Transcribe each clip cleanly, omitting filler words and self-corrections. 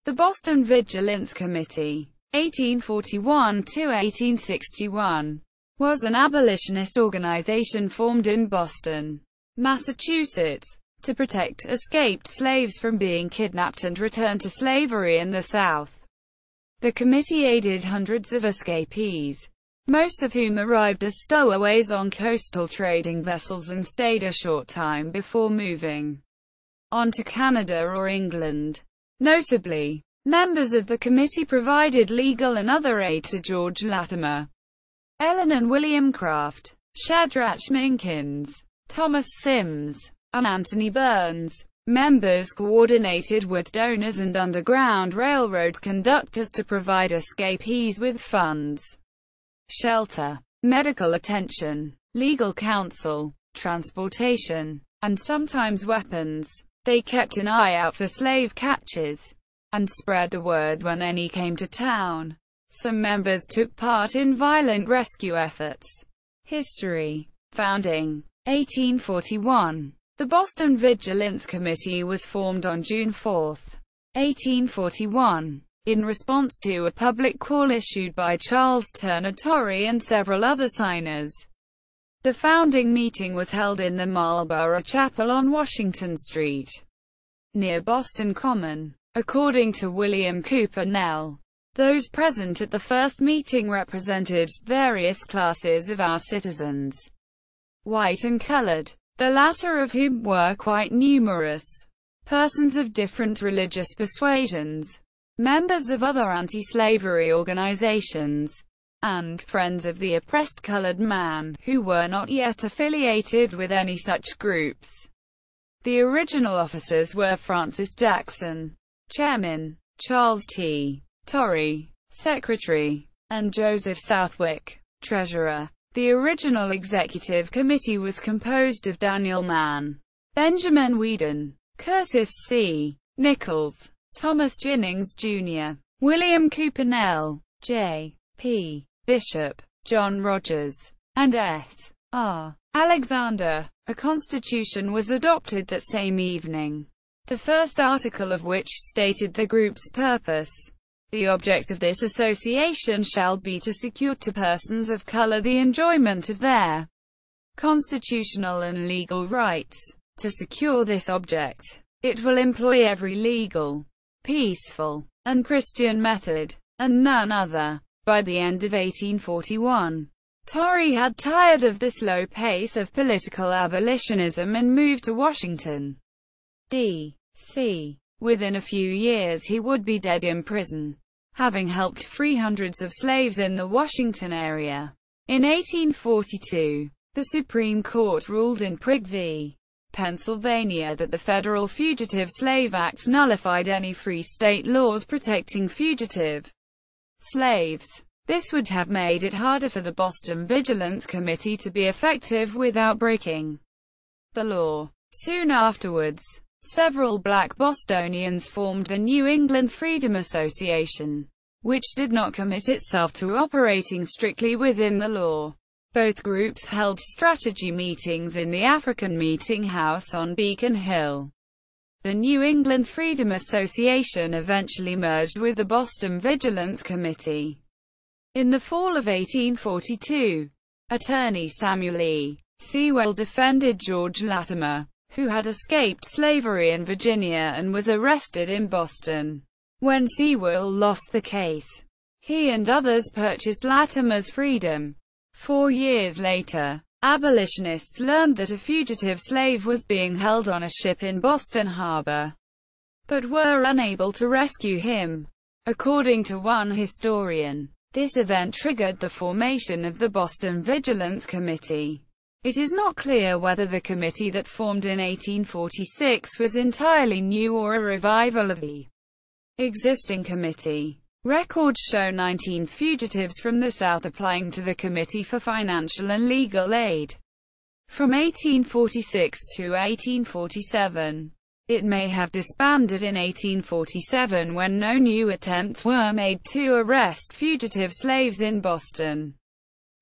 The Boston Vigilance Committee, 1841 to 1861, was an abolitionist organization formed in Boston, Massachusetts, to protect escaped slaves from being kidnapped and returned to slavery in the South. The committee aided hundreds of escapees, most of whom arrived as stowaways on coastal trading vessels and stayed a short time before moving on to Canada or England. Notably, members of the committee provided legal and other aid to George Latimer, Ellen and William Craft, Shadrach Minkins, Thomas Sims, and Anthony Burns. Members coordinated with donors and Underground Railroad conductors to provide escapees with funds, shelter, medical attention, legal counsel, transportation, and sometimes weapons. They kept an eye out for slave catches, and spread the word when any came to town. Some members took part in violent rescue efforts. History. Founding. 1841. The Boston Vigilance Committee was formed on June 4, 1841, in response to a public call issued by Charles Turner Torrey and several other signers. The founding meeting was held in the Marlborough Chapel on Washington Street, near Boston Common. According to William Cooper Nell, those present at the first meeting represented various classes of our citizens, white and colored, the latter of whom were quite numerous, persons of different religious persuasions, members of other anti-slavery organizations, and friends of the oppressed colored man, who were not yet affiliated with any such groups. The original officers were Francis Jackson, Chairman, Charles T. Torrey, Secretary, and Joseph Southwick, Treasurer. The original executive committee was composed of Daniel Mann, Benjamin Weedon, Curtis C. Nichols, Thomas Jennings Jr., William Cooper Nell, J. P. Bishop, John Rogers, and S. R. Alexander. A constitution was adopted that same evening, the first article of which stated the group's purpose. The object of this association shall be to secure to persons of color the enjoyment of their constitutional and legal rights. To secure this object, it will employ every legal, peaceful, and Christian method, and none other. By the end of 1841, Torrey had tired of the slow pace of political abolitionism and moved to Washington, D.C. Within a few years he would be dead in prison, having helped free hundreds of slaves in the Washington area. In 1842, the Supreme Court ruled in Prigg v. Pennsylvania that the Federal Fugitive Slave Act nullified any free state laws protecting fugitive slaves. This would have made it harder for the Boston Vigilance Committee to be effective without breaking the law. Soon afterwards, several black Bostonians formed the New England Freedom Association, which did not commit itself to operating strictly within the law. Both groups held strategy meetings in the African Meeting House on Beacon Hill. The New England Freedom Association eventually merged with the Boston Vigilance Committee. In the fall of 1842, attorney Samuel E. Sewell defended George Latimer, who had escaped slavery in Virginia and was arrested in Boston. When Sewell lost the case, he and others purchased Latimer's freedom. 4 years later, abolitionists learned that a fugitive slave was being held on a ship in Boston Harbor, but were unable to rescue him. According to one historian, this event triggered the formation of the Boston Vigilance Committee. It is not clear whether the committee that formed in 1846 was entirely new or a revival of the existing committee. Records show 19 fugitives from the South applying to the Committee for Financial and Legal Aid from 1846 to 1847. It may have disbanded in 1847 when no new attempts were made to arrest fugitive slaves in Boston.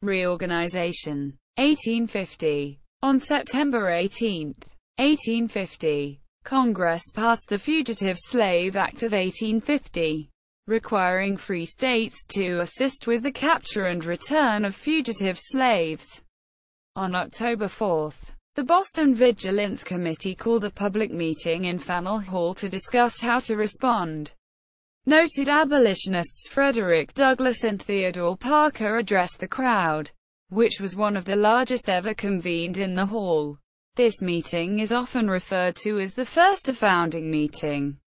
Reorganization. 1850. On September 18, 1850, Congress passed the Fugitive Slave Act of 1850, requiring free states to assist with the capture and return of fugitive slaves. On October 4, the Boston Vigilance Committee called a public meeting in Faneuil Hall to discuss how to respond. Noted abolitionists Frederick Douglass and Theodore Parker addressed the crowd, which was one of the largest ever convened in the hall. This meeting is often referred to as the first founding meeting.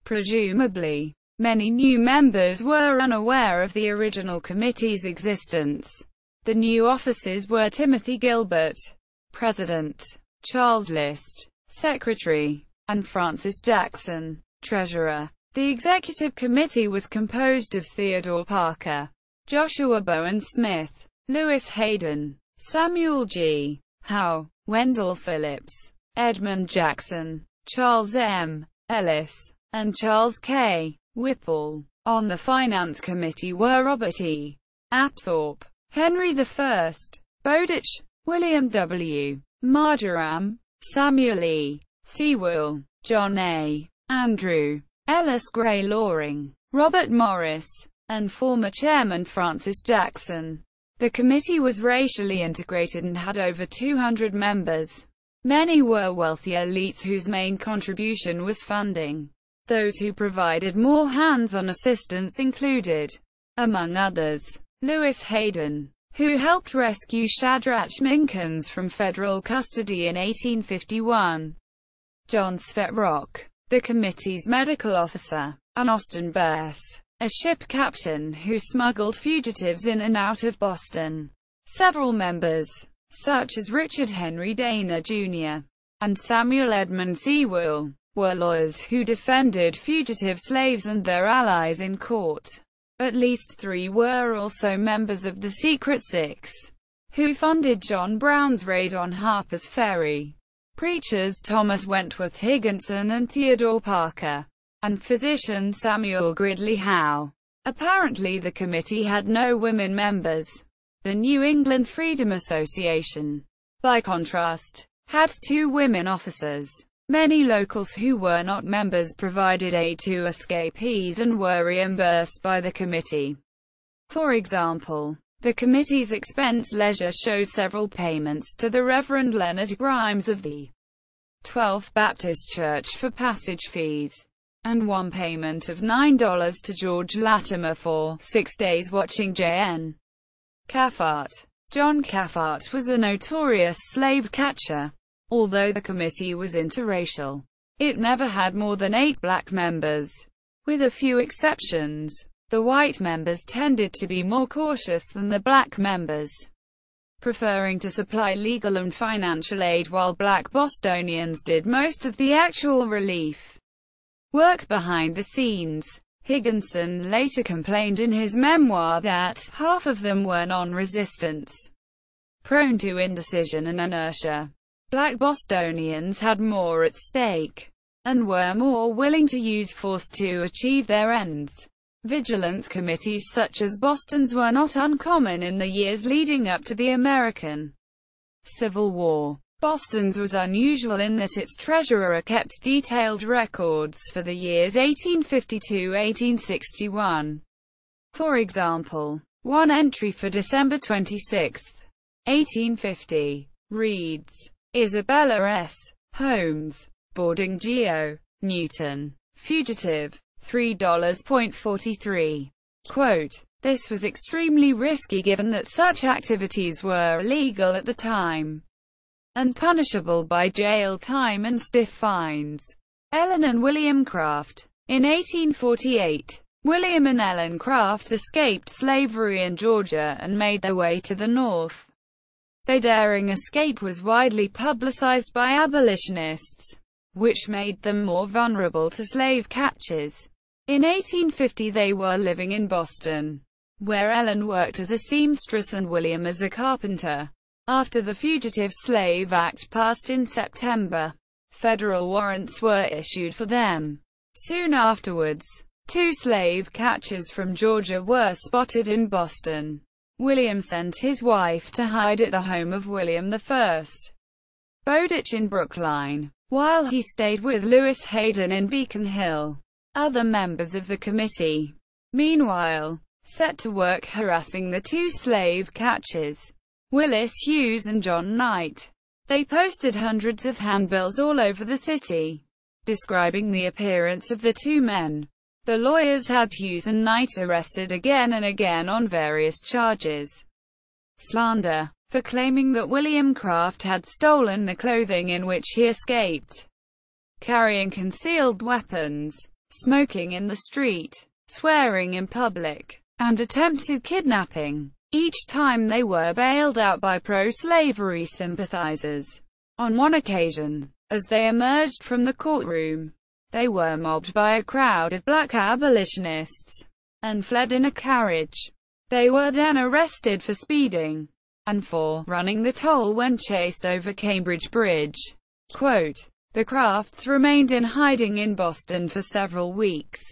Presumably, many new members were unaware of the original committee's existence. The new officers were Timothy Gilbert, President, Charles List, Secretary, and Francis Jackson, Treasurer. The executive committee was composed of Theodore Parker, Joshua Bowen Smith, Lewis Hayden, Samuel G. Howe, Wendell Phillips, Edmund Jackson, Charles M. Ellis, and Charles K. Whipple. On the Finance Committee were Robert E. Apthorpe, Henry I. Bowditch, William W. Marjoram, Samuel E. Sewell, John A. Andrew, Ellis Gray Loring, Robert Morris, and former chairman Francis Jackson. The committee was racially integrated and had over 200 members. Many were wealthy elites whose main contribution was funding. Those who provided more hands-on assistance included, among others, Lewis Hayden, who helped rescue Shadrach Minkins from federal custody in 1851, John Svetrock, the committee's medical officer, and Austin Bass, a ship captain who smuggled fugitives in and out of Boston. Several members, such as Richard Henry Dana, Jr. and Samuel Edmund Sewell, were lawyers who defended fugitive slaves and their allies in court. At least 3 were also members of the Secret Six, who funded John Brown's raid on Harper's Ferry. Preachers Thomas Wentworth Higginson and Theodore Parker, and physician Samuel Gridley Howe. Apparently the committee had no women members. The New England Freedom Association, by contrast, had 2 women officers. Many locals who were not members provided aid to escapees and were reimbursed by the committee. For example, the committee's expense ledger shows several payments to the Reverend Leonard Grimes of the 12th Baptist Church for passage fees, and 1 payment of $9 to George Latimer for 6 days watching J.N. Caffart. John Caffart was a notorious slave catcher. Although the committee was interracial, it never had more than 8 black members. With a few exceptions, the white members tended to be more cautious than the black members, preferring to supply legal and financial aid while black Bostonians did most of the actual relief work behind the scenes. Higginson later complained in his memoir that half of them were non-resistants, prone to indecision and inertia. Black Bostonians had more at stake, and were more willing to use force to achieve their ends. Vigilance committees such as Boston's were not uncommon in the years leading up to the American Civil War. Boston's was unusual in that its treasurer kept detailed records for the years 1850–1861. For example, one entry for December 26, 1850, reads, Isabella S. Holmes, boarding Geo. Newton, fugitive, $3.43. Quote, this was extremely risky given that such activities were illegal at the time, and punishable by jail time and stiff fines. Ellen and William Craft. In 1848, William and Ellen Craft escaped slavery in Georgia and made their way to the North. Their daring escape was widely publicized by abolitionists, which made them more vulnerable to slave catches. In 1850 they were living in Boston, where Ellen worked as a seamstress and William as a carpenter. After the Fugitive Slave Act passed in September, federal warrants were issued for them. Soon afterwards, 2 slave catchers from Georgia were spotted in Boston. William sent his wife to hide at the home of William I. Bowditch in Brookline. while he stayed with Lewis Hayden in Beacon Hill. Other members of the committee, meanwhile, set to work harassing the two slave catchers, Willis Hughes and John Knight. They posted hundreds of handbills all over the city, describing the appearance of the two men. The lawyers had Hughes and Knight arrested again and again on various charges. Slander, for claiming that William Craft had stolen the clothing in which he escaped, carrying concealed weapons, smoking in the street, swearing in public, and attempted kidnapping. Each time they were bailed out by pro-slavery sympathizers. On one occasion, as they emerged from the courtroom, they were mobbed by a crowd of black abolitionists, and fled in a carriage. They were then arrested for speeding, and for running the toll when chased over Cambridge Bridge. Quote, the Crafts remained in hiding in Boston for several weeks,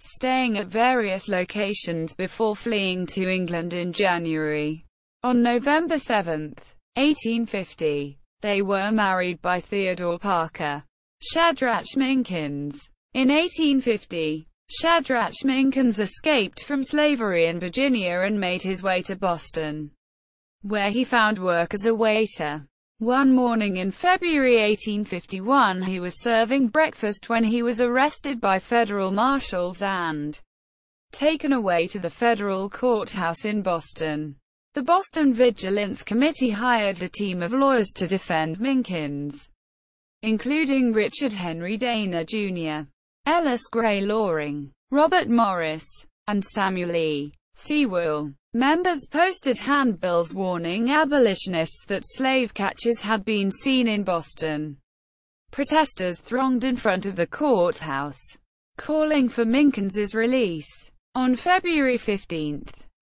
staying at various locations before fleeing to England in January. On November 7, 1850, they were married by Theodore Parker, Shadrach Minkins. In 1850, Shadrach Minkins escaped from slavery in Virginia and made his way to Boston, where he found work as a waiter. One morning in February 1851 he was serving breakfast when he was arrested by federal marshals and taken away to the federal courthouse in Boston. The Boston Vigilance Committee hired a team of lawyers to defend Minkins, including Richard Henry Dana, Jr., Ellis Gray Loring, Robert Morris, and Samuel E. Sewell. Members posted handbills warning abolitionists that slave catchers had been seen in Boston. Protesters thronged in front of the courthouse, calling for Minkins's release. On February 15,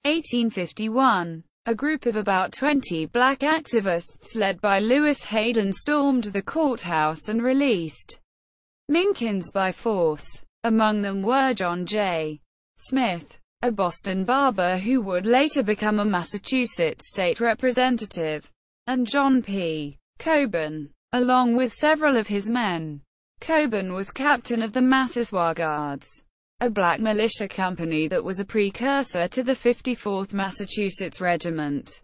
1851, a group of about 20 black activists led by Lewis Hayden stormed the courthouse and released Minkins by force. Among them were John J. Smith, a Boston barber who would later become a Massachusetts state representative, and John P. Coburn, along with several of his men. Coburn was captain of the Massasoit Guards, a black militia company that was a precursor to the 54th Massachusetts Regiment.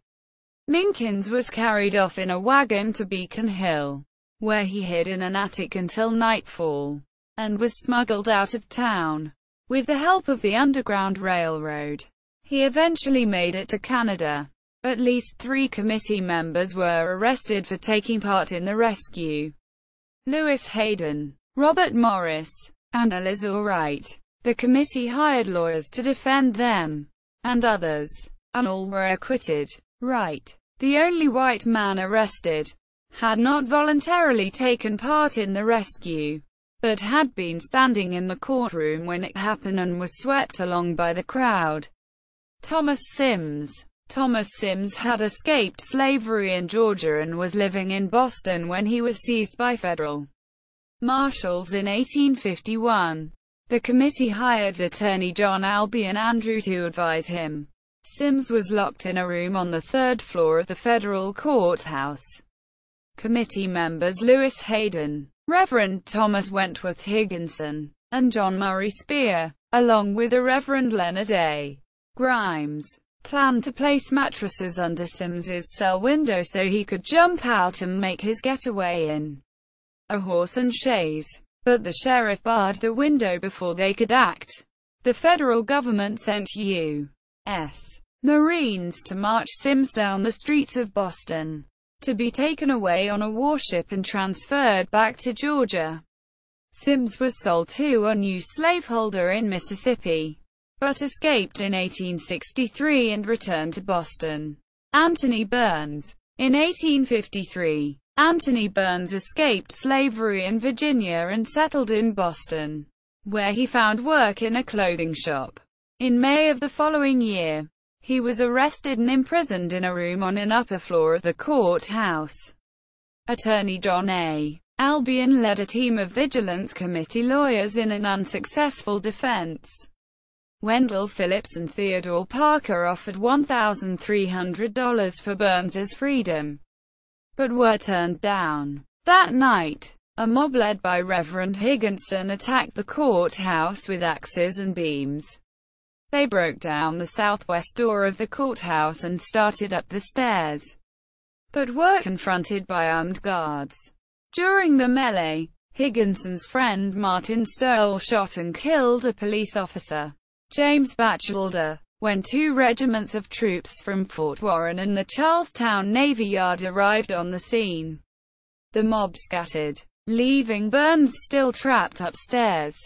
Minkins was carried off in a wagon to Beacon Hill, where he hid in an attic until nightfall, and was smuggled out of town. With the help of the Underground Railroad, he eventually made it to Canada. At least 3 committee members were arrested for taking part in the rescue: Lewis Hayden, Robert Morris, and Elizur Wright. The committee hired lawyers to defend them and others, and all were acquitted. Wright, the only white man arrested, had not voluntarily taken part in the rescue, but had been standing in the courtroom when it happened and was swept along by the crowd. Thomas Sims. Thomas Sims had escaped slavery in Georgia and was living in Boston when he was seized by federal marshals in 1851. The committee hired attorney John Albion Andrew to advise him. Sims was locked in a room on the 3rd floor of the federal courthouse. Committee members Lewis Hayden, Reverend Thomas Wentworth Higginson, and John Murray Spear, along with the Reverend Leonard A. Grimes, planned to place mattresses under Sims's cell window so he could jump out and make his getaway in a horse and chaise. But the sheriff barred the window before they could act. The federal government sent U.S. Marines to march Sims down the streets of Boston, to be taken away on a warship and transferred back to Georgia. Sims was sold to a new slaveholder in Mississippi, but escaped in 1863 and returned to Boston. Anthony Burns. In 1853, Anthony Burns escaped slavery in Virginia and settled in Boston, where he found work in a clothing shop. In May of the following year, he was arrested and imprisoned in a room on an upper floor of the courthouse. Attorney John A. Albion led a team of Vigilance Committee lawyers in an unsuccessful defense. Wendell Phillips and Theodore Parker offered $1,300 for Burns's freedom, but were turned down. That night, A mob led by Reverend Higginson attacked the courthouse with axes and beams. They broke down the southwest door of the courthouse and started up the stairs, but were confronted by armed guards. During the melee, Higginson's friend Martin Stoll shot and killed a police officer, James Batchelder. When 2 regiments of troops from Fort Warren and the Charlestown Navy Yard arrived on the scene, the mob scattered, leaving Burns still trapped upstairs.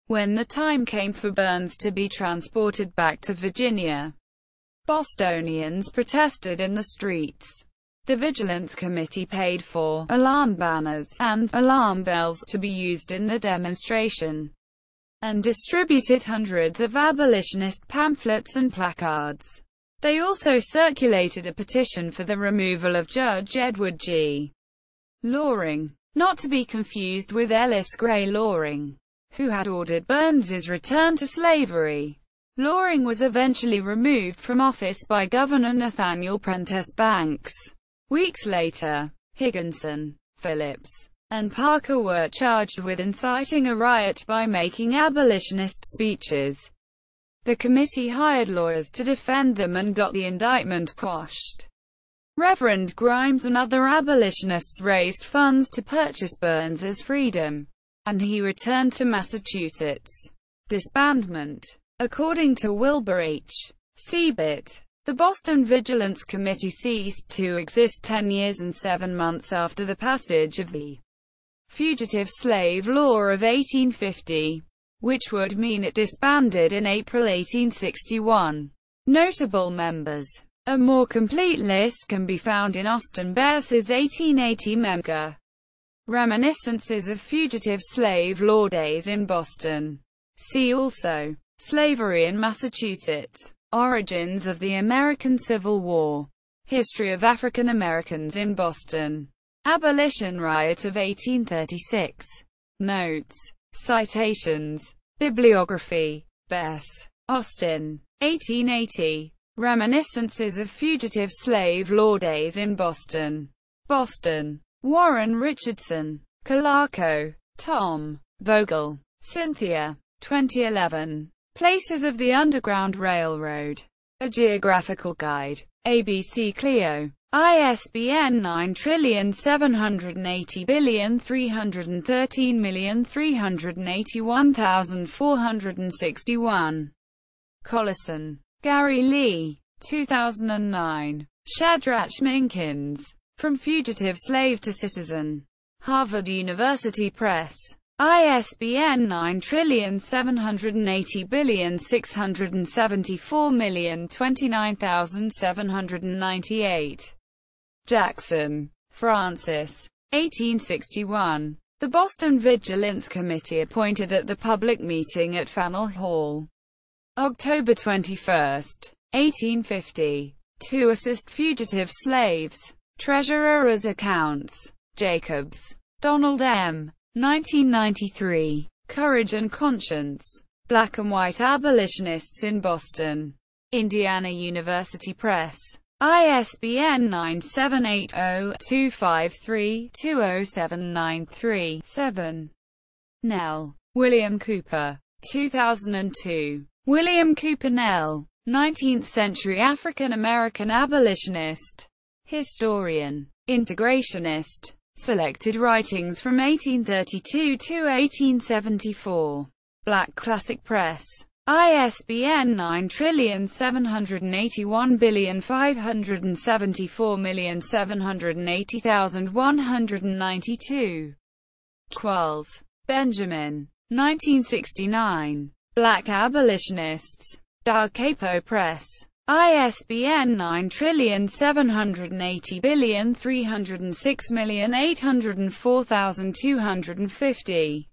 When the time came for Burns to be transported back to Virginia, Bostonians protested in the streets. The Vigilance Committee paid for alarm banners and alarm bells to be used in the demonstration, and distributed hundreds of abolitionist pamphlets and placards. They also circulated a petition for the removal of Judge Edward G. Loring, not to be confused with Ellis Gray Loring, who had ordered Burns's return to slavery. Loring was eventually removed from office by Governor Nathaniel Prentice Banks. Weeks later, Higginson, Phillips, and Parker were charged with inciting a riot by making abolitionist speeches. The committee hired lawyers to defend them and got the indictment quashed. Reverend Grimes and other abolitionists raised funds to purchase Burns's freedom, and he returned to Massachusetts. Disbandment. According to Wilbur H. Seibert, the Boston Vigilance Committee ceased to exist 10 years and 7 months after the passage of the Fugitive Slave Law of 1850, which would mean it disbanded in April 1861. Notable members. A more complete list can be found in Austin Bear's 1880 memoir, Reminiscences of Fugitive Slave Law Days in Boston. See also, Slavery in Massachusetts, Origins of the American Civil War, History of African Americans in Boston, Abolition Riot of 1836. Notes. Citations. Bibliography. Bess. Austin. 1880. Reminiscences of Fugitive Slave Law Days in Boston. Boston. Warren Richardson. Calarco. Tom. Vogel. Cynthia. 2011. Places of the Underground Railroad. A Geographical Guide. ABC Clio. ISBN 9780313381461. Collison. Gary Lee. 2009. Shadrach Minkins. From Fugitive Slave to Citizen. Harvard University Press. ISBN 9780674029798. Jackson, Francis. 1861. The Boston Vigilance Committee appointed at the public meeting at Faneuil Hall, October 21, 1850, to assist fugitive slaves. Treasurer's Accounts. Jacobs, Donald M. 1993. Courage and Conscience. Black and White Abolitionists in Boston. Indiana University Press. ISBN 978-0-253-20793-7. Nell, William Cooper. 2002. William Cooper Nell. 19th-century African-American abolitionist. Historian. Integrationist. Selected writings from 1832 to 1874. Black Classic Press. ISBN 9781574780192. Qualls. Benjamin. 1969. Black Abolitionists. Da Capo Press. ISBN 9780306804250.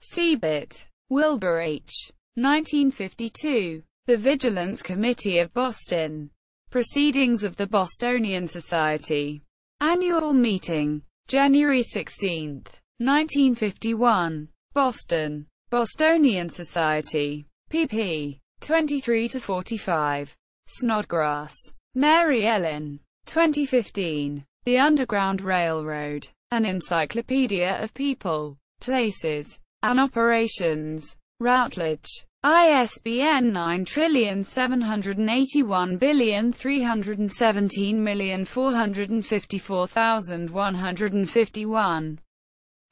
Seibert. Wilbur H. 1952. The Vigilance Committee of Boston. Proceedings of the Bostonian Society. Annual Meeting. January 16, 1951. Boston. Bostonian Society. pp. 23-45. Snodgrass. Mary Ellen. 2015. The Underground Railroad. An Encyclopedia of People, Places, and Operations. Routledge. ISBN 9781317454151.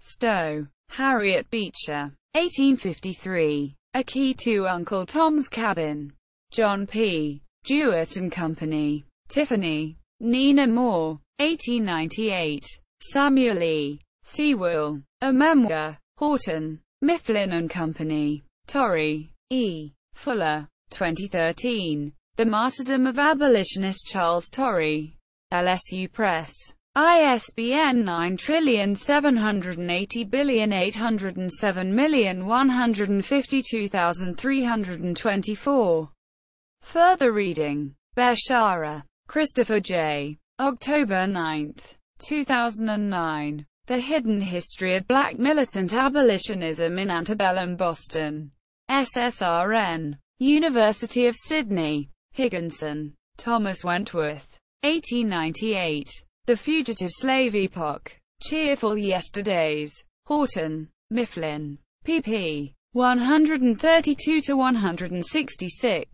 Stowe, Harriet Beecher. 1853. A Key to Uncle Tom's Cabin. John P. Jewett and Company. Tiffany. Nina Moore. 1898. Samuel E. Sewell. A Memoir. Horton. Mifflin and Company. Torrey. E. Fuller. 2013. The Martyrdom of Abolitionist Charles Torrey. LSU Press. ISBN 9780807152324. Further reading. Beshara. Christopher J. October 9, 2009. The Hidden History of Black Militant Abolitionism in Antebellum Boston. SSRN. University of Sydney. Higginson. Thomas Wentworth. 1898. The Fugitive Slave Epoch. Cheerful Yesterdays. Horton. Mifflin. pp. 132-166.